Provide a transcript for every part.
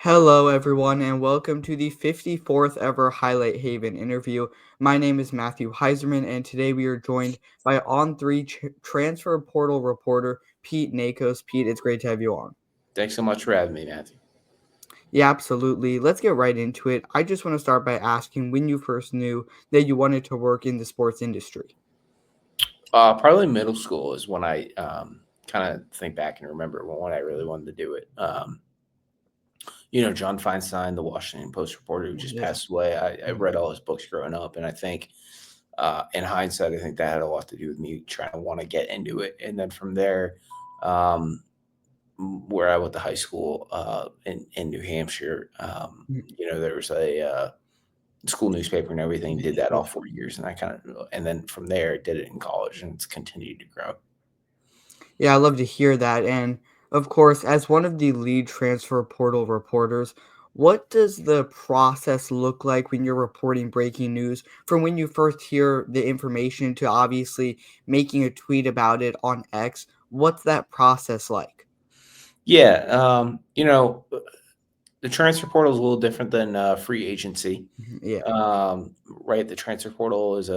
Hello, everyone, and welcome to the 54th ever Highlight Haven interview. My name is Matthew Heiserman, and today we are joined by On3 transfer portal reporter Pete Nakos. Pete, it's great to have you on. Thanks so much for having me, Matthew. Yeah, absolutely. Let's get right into it. I just want to start by asking when you first knew that you wanted to work in the sports industry. Probably middle school is when I kind of think back and remember when I really wanted to do it. John Feinstein, the Washington Post reporter who just Yeah. passed away. I read all his books growing up, and I think, in hindsight, I think that had a lot to do with me trying to want to get into it. And then from there, um, where I went to high school in New Hampshire, there was a school newspaper and everything. Did that all 4 years, and I and then from there did it in college, and it's continued to grow. Yeah, I love to hear that. And of course, as one of the lead transfer portal reporters, what does the process look like when you're reporting breaking news from when you first hear the information to obviously making a tweet about it on X? What's that process like? Yeah, the transfer portal is a little different than free agency. Mhm. Yeah. Right, the transfer portal is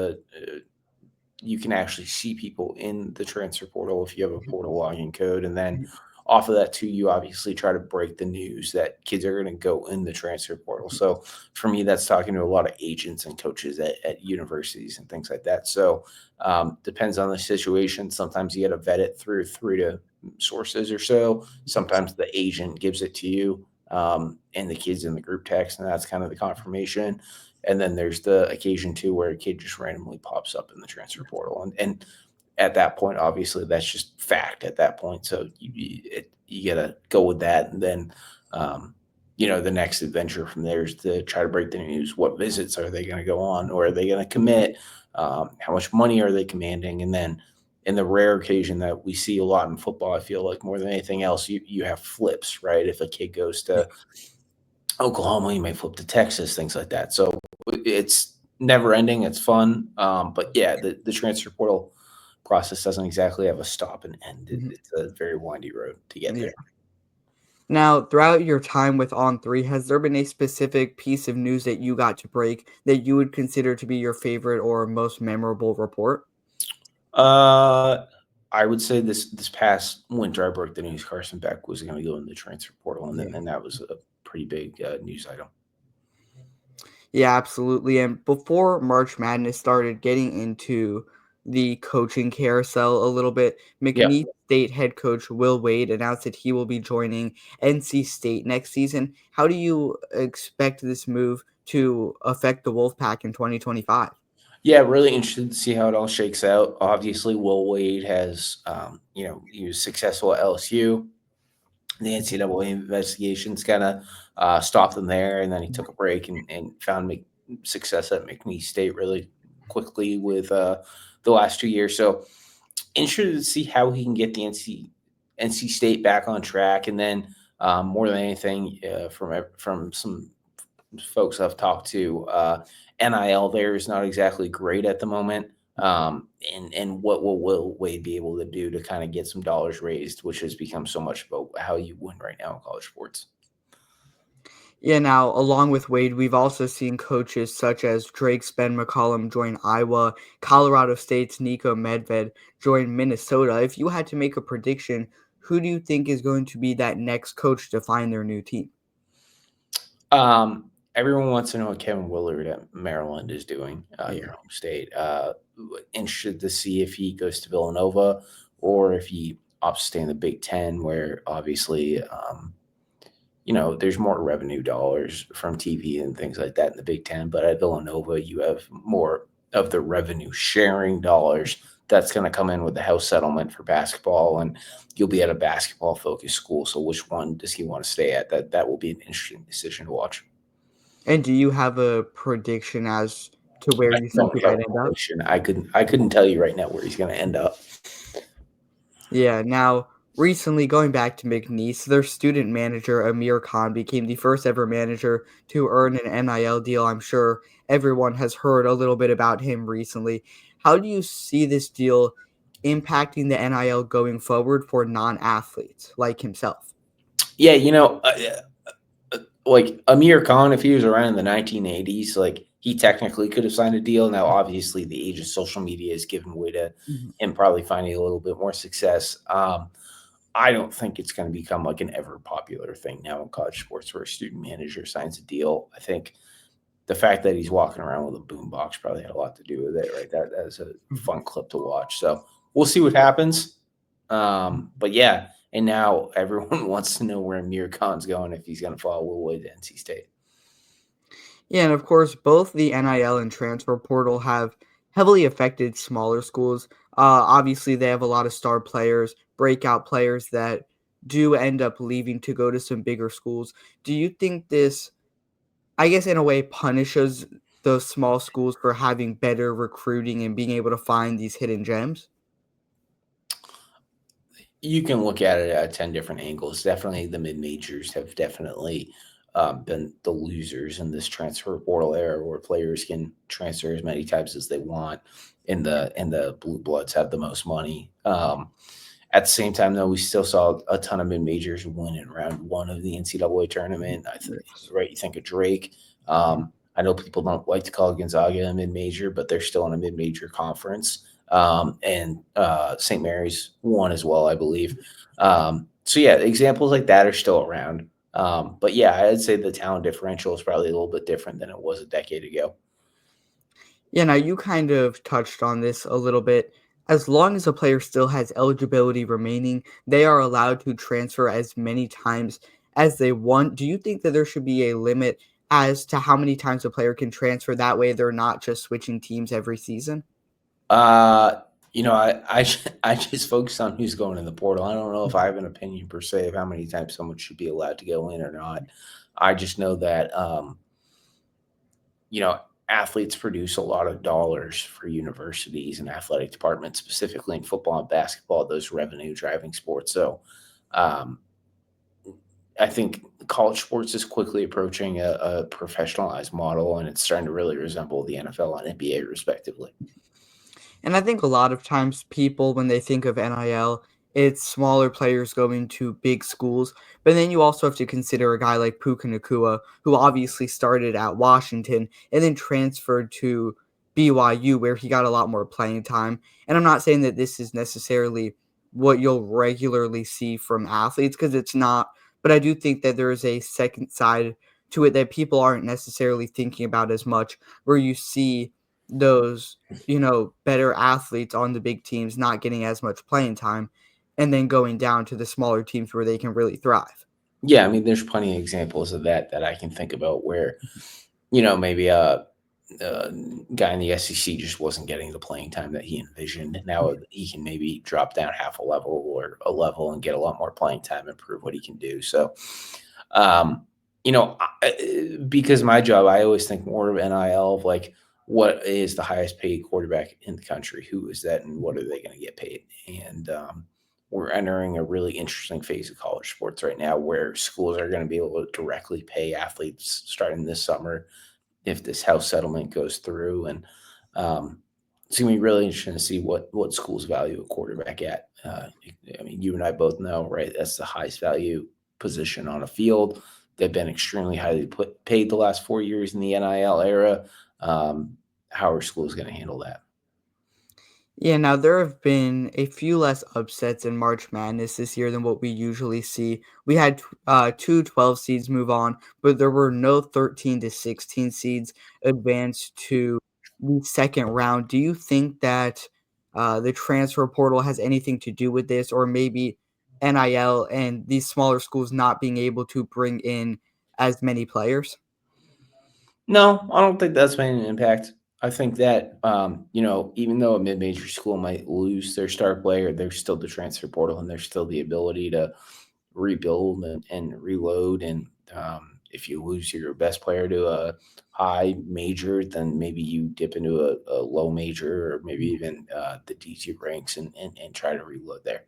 you can actually see people in the transfer portal if you have a Mhm. portal login code, and then Mhm. off of that too, you obviously try to break the news that kids are going to go in the transfer portal. So for me, that's talking to a lot of agents and coaches at universities and things like that. So depends on the situation. Sometimes you got to vet it through 3 sources or so. Sometimes the agent gives it to you, and the kids in the group text, and that's kind of the confirmation. And then there's the occasion too where a kid just randomly pops up in the transfer portal, and at that point, obviously, that's just fact at that point. So you gotta go with that, and then the next adventure from there is to try to break the news. What visits are they going to go on, or are they going to commit? How much money are they commanding? And then, in the rare occasion that we see a lot in football, I feel like more than anything else, you have flips, right? If a kid goes to Oklahoma, you may flip to Texas, things like that. So it's never ending. It's fun. But yeah, the transfer portal process doesn't exactly have a stop and end. Mhm. It's a very windy road to get Yeah. there. Now, throughout your time with On3, has there been a specific piece of news that you got to break that you would consider to be your favorite or most memorable report? Uh, I would say this past winter, I broke the news Carson Beck was going to go in the transfer portal, and Yeah. then and that was a pretty big news item. Yeah, absolutely. And before March Madness started getting into the coaching carousel a little bit, Yeah. McNeese State head coach Will Wade announced that he will be joining NC State next season. How do you expect this move to affect the Wolfpack in 2025? Yeah, really interested to see how it all shakes out. Obviously, Will Wade has, he was successful at LSU. The NCAA investigations kind of stopped him there, and then he took a break and found success at McNeese State really quickly with the last 2 years. So interested to see how he can get the NC State back on track, and then more than anything, from some folks I've talked to, NIL there is not exactly great at the moment. And what will Wade be able to do to kind of get some dollars raised, which has become so much about how you win right now in college sports. Yeah, now, along with Wade, we've also seen coaches such as Drake's Ben McCollum join Iowa, Colorado State's Nico Medved join Minnesota. If you had to make a prediction, who do you think is going to be that next coach to find their new team? Everyone wants to know what Kevin Willard at Maryland is doing, Yeah. your home state. Interested to see if he goes to Villanova or if he opts to stay in the Big Ten, where obviously, there's more revenue dollars from TV and things like that in the Big Ten. But at Villanova, you have more of the revenue sharing dollars that's going to come in with the house settlement for basketball, and you'll be at a basketball focused school. So which one does he want to stay at? That will be an interesting decision to watch. And do you have a prediction as to where I you think don't he have might a end up? prediction. I couldn't tell you right now where he's going to end up. Yeah, now recently going back to McNeese, their student manager Amir Khan became the first ever manager to earn an NIL deal. I'm sure everyone has heard a little bit about him recently. How do you see this deal impacting the NIL going forward for non-athletes like himself? Yeah, like Amir Khan, if he was around in the 1980s, like he technically could have signed a deal. Now, obviously, the age of social media has given way to Mhm. him probably finding a little bit more success. I don't think it's going to become like an ever popular thing now in college sports where a student manager signs a deal. I think the fact that he's walking around with a boombox probably had a lot to do with it, right? That is a Mhm. fun clip to watch. So we'll see what happens. But yeah, and now everyone wants to know where Amir Khan's going if he's going to follow Will Wade to NC State. Yeah, and of course, both the NIL and transfer portal have heavily affected smaller schools. Obviously, they have a lot of star players, breakout players that do end up leaving to go to some bigger schools. Do you think this, I guess, in a way, punishes those small schools for having better recruiting and being able to find these hidden gems? You can look at it at 10 different angles. Definitely, the mid majors have definitely been the losers in this transfer portal era, where players can transfer as many times as they want, and the blue bloods have the most money. At the same time, though, we still saw a ton of mid majors win in round one of the NCAA tournament. I think, Yes. right? You think of Drake. I know people don't like to call Gonzaga a mid major, but they're still in a mid major conference. And St. Mary's won as well, I believe. So yeah, examples like that are still around. But yeah, I'd say the talent differential is probably a little bit different than it was a decade ago. Yeah, now you kind of touched on this a little bit. As long as a player still has eligibility remaining, they are allowed to transfer as many times as they want. Do you think that there should be a limit as to how many times a player can transfer? That way, they're not just switching teams every season. Uh, I just focus on who's going in the portal. I don't know if I have an opinion per se of how many times someone should be allowed to go in or not. I just know that you know, athletes produce a lot of dollars for universities and athletic departments, specifically in football and basketball, those revenue driving sports. So, um, I think college sports is quickly approaching a professionalized model, and it's starting to really resemble the NFL and NBA, respectively. And I think a lot of times people, when they think of NIL, it's smaller players going to big schools. But then you also have to consider a guy like Puka Nakua, who obviously started at Washington and then transferred to BYU, where he got a lot more playing time. And I'm not saying that this is necessarily what you'll regularly see from athletes, because it's not. But I do think that there is a second side to it that people aren't necessarily thinking about as much, where you see those better athletes on the big teams not getting as much playing time and then going down to the smaller teams where they can really thrive. Yeah, I mean, there's plenty of examples of that that I can think about where, maybe a guy in the SEC just wasn't getting the playing time that he envisioned. Now he can maybe drop down half a level or a level and get a lot more playing time and prove what he can do. So, um, because my job, I always think more of NIL of like what is the highest paid quarterback in the country? Who is that, and what are they going to get paid? And we're entering a really interesting phase of college sports right now, where schools are going to be able to directly pay athletes starting this summer if this house settlement goes through. And um, it's gonna be really interesting to see what schools value a quarterback at. I mean, you and I both know, right? That's the highest value position on a field. They've been extremely highly paid the last 4 years in the NIL era. Um, how are schools going to handle that? Yeah, now there have been a few less upsets in March Madness this year than what we usually see. We had two 12 seeds move on, but there were no 13 to 16 seeds advance to the second round. Do you think that the transfer portal has anything to do with this, or maybe NIL and these smaller schools not being able to bring in as many players? No, I don't think that's made an impact. I think that even though a mid-major school might lose their star player, there's still the transfer portal, and there's still the ability to rebuild and reload. And if you lose your best player to a high major, then maybe you dip into a low major or maybe even the D2 ranks and try to reload there.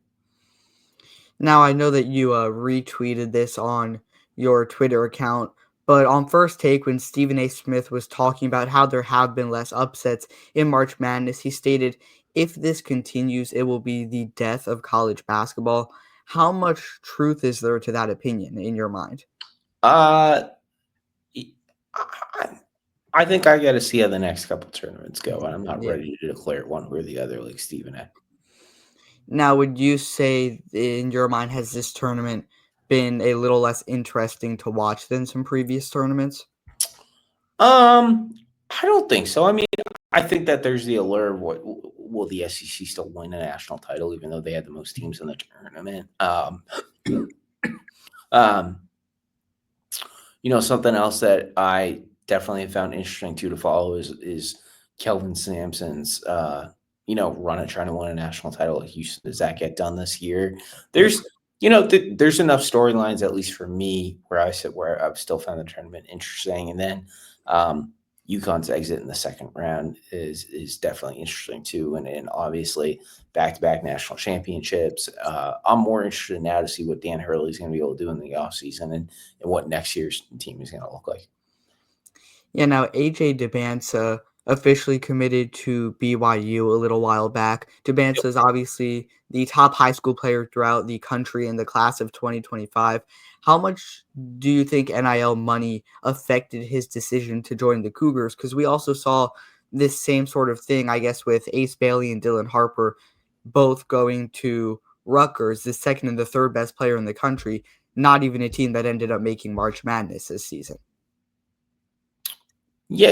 Now, I know that you retweeted this on your Twitter account, but on First Take, when Stephen A. Smith was talking about how there have been less upsets in March Madness, he stated, if this continues, it will be the death of college basketball. How much truth is there to that opinion in your mind? I I think I gotta see how the next couple tournaments go, and I'm not Yeah. ready to declare one way or the other like Steven had. Now, would you say in your mind has this tournament been a little less interesting to watch than some previous tournaments? Um, I don't think so. I mean, I think that there's the allure of what will the SEC still win a national title, even though they had the most teams in the tournament. Um, something else that I definitely have found interesting too to follow is Kelvin Sampson's run at trying to win a national title at Houston. Does that get done this year? Yeah. There's there's enough storylines, at least for me, where I sit where I've still found the tournament interesting. And then um UConn's exit in the second round is definitely interesting too. And obviously back-to-back national championships. I'm more interested now to see what Dan Hurley's going to be able to do in the offseason and what next year's team is going to look like. Yeah, now AJ Debansa officially committed to BYU a little while back. Debansa is obviously the top high school player throughout the country in the class of 2025. How much do you think NIL money affected his decision to join the Cougars? Because we also saw this same sort of thing, I guess, with Ace Bailey and Dylan Harper both going to Rutgers, the second and the third best player in the country, not even a team that ended up making March Madness this season. Yeah,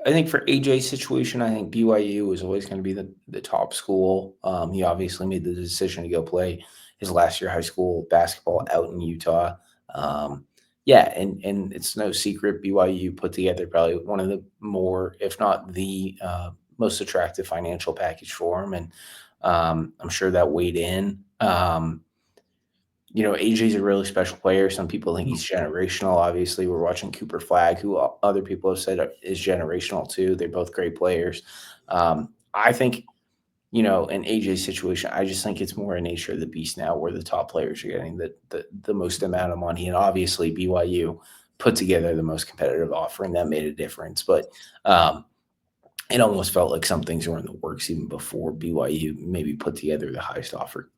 I think for AJ's situation, I think BYU is always going to be the top school. He obviously made the decision to go play his last year of high school basketball out in Utah. Um, yeah, and it's no secret BYU put together probably one of the more, if not the most attractive financial package for him, and I'm sure that weighed in. AJ's a really special player. Some people think he's generational. Obviously, we're watching Cooper Flag, who other people have said is generational too. They're both great players. I think, in AJ's situation, I just think it's more a nature of the beast now where the top players are getting the most amount of money. And obviously, BYU put together the most competitive offer, and that made a difference. But it almost felt like some things were in the works even before BYU maybe put together the highest offer.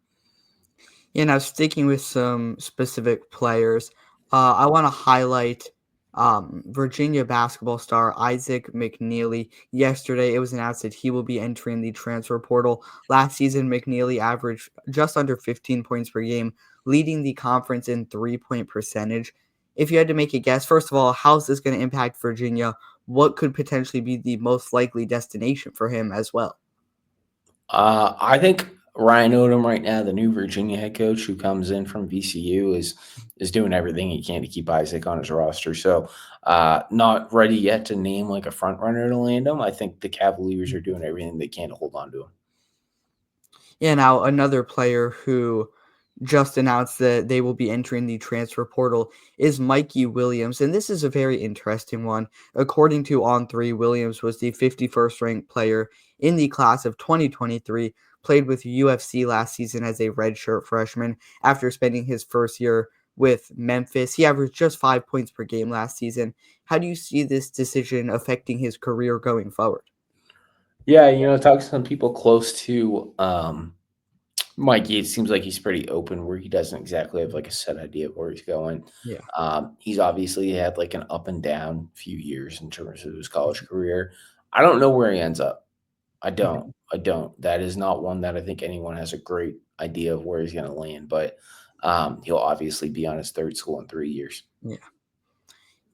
Now sticking with some specific players, I want to highlight Virginia basketball star Isaac McNeely. Yesterday, it was announced that he will be entering the transfer portal. Last season, McNeely averaged just under 15 points per game, leading the conference in 3-point percentage. If you had to make a guess, first of all, how's this going to impact Virginia? What could potentially be the most likely destination for him as well? I think Ryan Odom right now, the new Virginia head coach who comes in from VCU, is doing everything he can to keep Isaac on his roster. So, not ready yet to name like a front runner to land him. I think the Cavaliers are doing everything they can to hold on to him. Yeah, now another player who just announced that they will be entering the transfer portal is Mikey Williams, and this is a very interesting one. According to On3, Williams was the 51st ranked player in the class of 2023, played with UFC last season as a redshirt freshman after spending his first year with Memphis. He averaged just 5 points per game last season. How do you see this decision affecting his career going forward? Yeah, talk to some people close to Mikey. It seems like he's pretty open, where he doesn't exactly have like a set idea of where he's going. Yeah. He's obviously had like an up and down few years in terms of his college career. I don't know where he ends up. I don't. Mhm. I don't. That is not one that I think anyone has a great idea of where he's going to land. But he'll obviously be on his third school in 3 years. Yeah.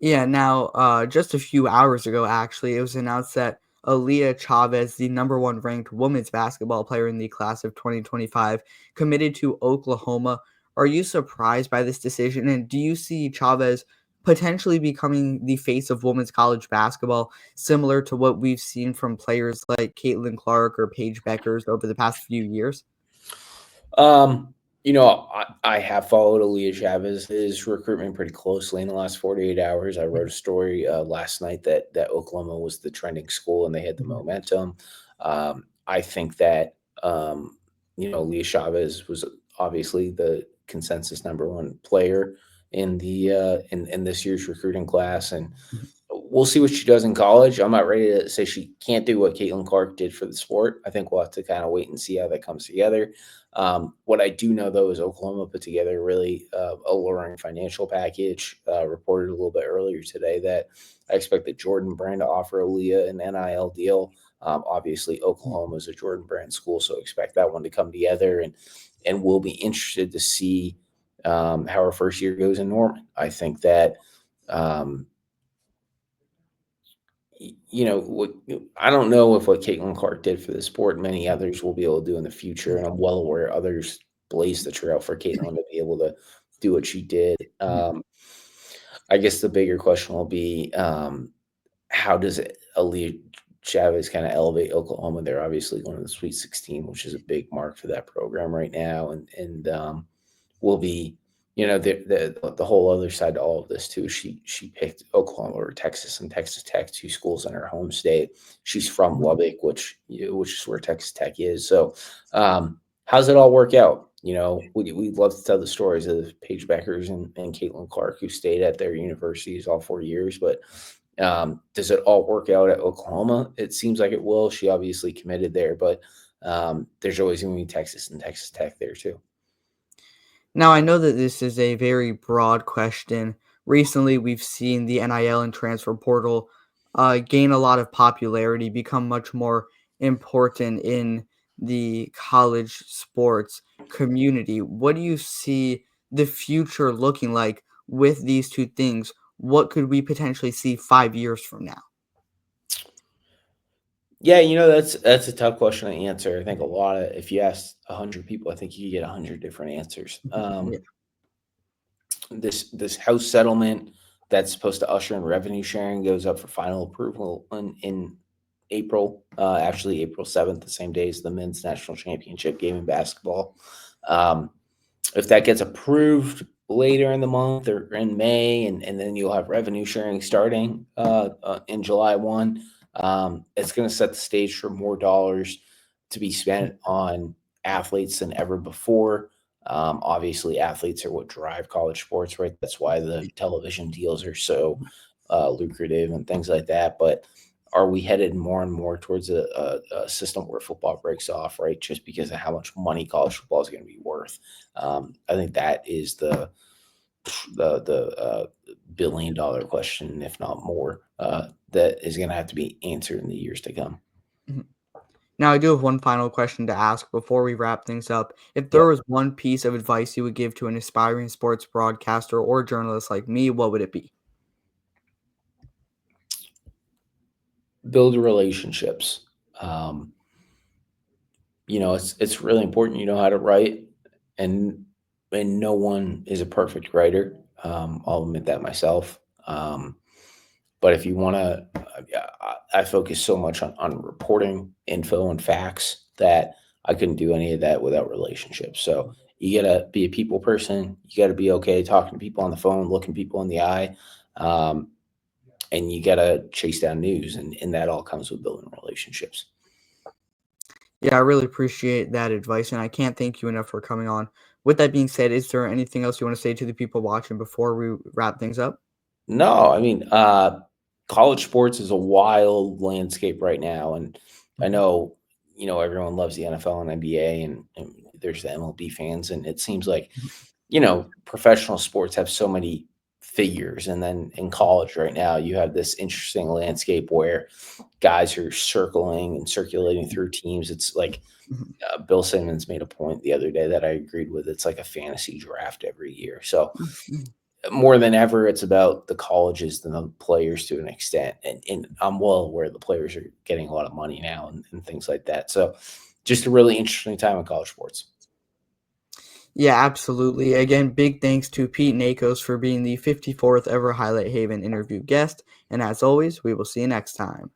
Yeah, now, just a few hours ago, actually, it was announced that Aaliyah Chavez, the number one ranked women's basketball player in the class of 2025, committed to Oklahoma. Are you surprised by this decision? And do you see Chavez potentially becoming the face of women's college basketball, similar to what we've seen from players like Caitlin Clark or Paige Beckers over the past few years? Um, I have followed Aaliyah Chavez's recruitment pretty closely in the last 48 hours. I wrote a story last night that Oklahoma was the trending school and they had the Mhm. momentum. I think that Aaliyah Chavez was obviously the consensus number one player in the in this year's recruiting class, and Mhm. we'll see what she does in college. I'm not ready to say she can't do what Caitlin Clark did for the sport. I think we'll have to kind of wait and see how that comes together. What I do know though is Oklahoma put together a really alluring financial package. Reported a little bit earlier today that I expect the Jordan Brand to offer Aaliyah an NIL deal. Obviously, Oklahoma is a Jordan Brand school, so expect that one to come together, and we'll be interested to see how our first year goes in Norman. I think that um, what I don't know if what Caitlin Clark did for the sport, many others will be able to do in the future, and I'm well aware others blazed the trail for Caitlin to be able to do what she did. I guess the bigger question will be, how does Aaliyah Chavez kind of elevate Oklahoma? They're obviously going to the Sweet 16, which is a big mark for that program right now, and will be, the whole other side to all of this too. She picked Oklahoma or Texas and Texas Tech, two schools in her home state. She's from Lubbock, which is where Texas Tech is. So, how's it all work out? We love to tell the stories of Paige Beckers and Caitlin Clark, who stayed at their universities all 4 years. But does it all work out at Oklahoma? It seems like it will. She obviously committed there, but there's always going to be Texas and Texas Tech there too. Now, I know that this is a very broad question. Recently, we've seen the NIL and transfer portal gain a lot of popularity, become much more important in the college sports community. What do you see the future looking like with these two things? What could we potentially see 5 years from now? Yeah, that's a tough question to answer. I think if you ask 100 people, I think you get 100 different answers. Yeah. This house settlement that's supposed to usher in revenue sharing goes up for final approval in April. Actually, April 7th, the same day as the men's national championship game in basketball. Um, if that gets approved later in the month or in May, and then you'll have revenue sharing starting in July 1, it's going to set the stage for more dollars to be spent on athletes than ever before. Obviously, athletes are what drive college sports, right? That's why the television deals are so lucrative and things like that. But are we headed more and more towards a system where football breaks off, right? Just because of how much money college football is going to be worth. I think that is the $1 billion question, if not more, that is going to have to be answered in the years to come. Mhm. Now, I do have one final question to ask before we wrap things up. If Yeah, there was one piece of advice you would give to an aspiring sports broadcaster or journalist like me, what would it be? build relationships. Um, it's really important you know how to write, and no one is a perfect writer. I'll admit that myself. But if you want to, I focus so much on reporting info and facts that I couldn't do any of that without relationships. So you gotta be a people person. You gotta be okay talking to people on the phone, looking people in the eye, um, and you gotta chase down news, and that all comes with building relationships. Yeah, I really appreciate that advice, and I can't thank you enough for coming on. With that being said, is there anything else you want to say to the people watching before we wrap things up? No, I mean, college sports is a wild landscape right now, and I Mhm, know, everyone loves the NFL and NBA, and there's the MLB fans, and it seems like, mhm, professional sports have so many figures, and then in college right now, you have this interesting landscape where guys are circling and circulating through teams. It's like mhm, Bill Simmons made a point the other day that I agreed with. It's like a fantasy draft every year. So mhm. more than ever, it's about the colleges than the players to an extent. And I'm well aware the players are getting a lot of money now and things like that. So just a really interesting time in college sports. Yeah, absolutely. Again, big thanks to Pete Nakos for being the 54th ever Highlight Haven interview guest. And as always, we will see you next time.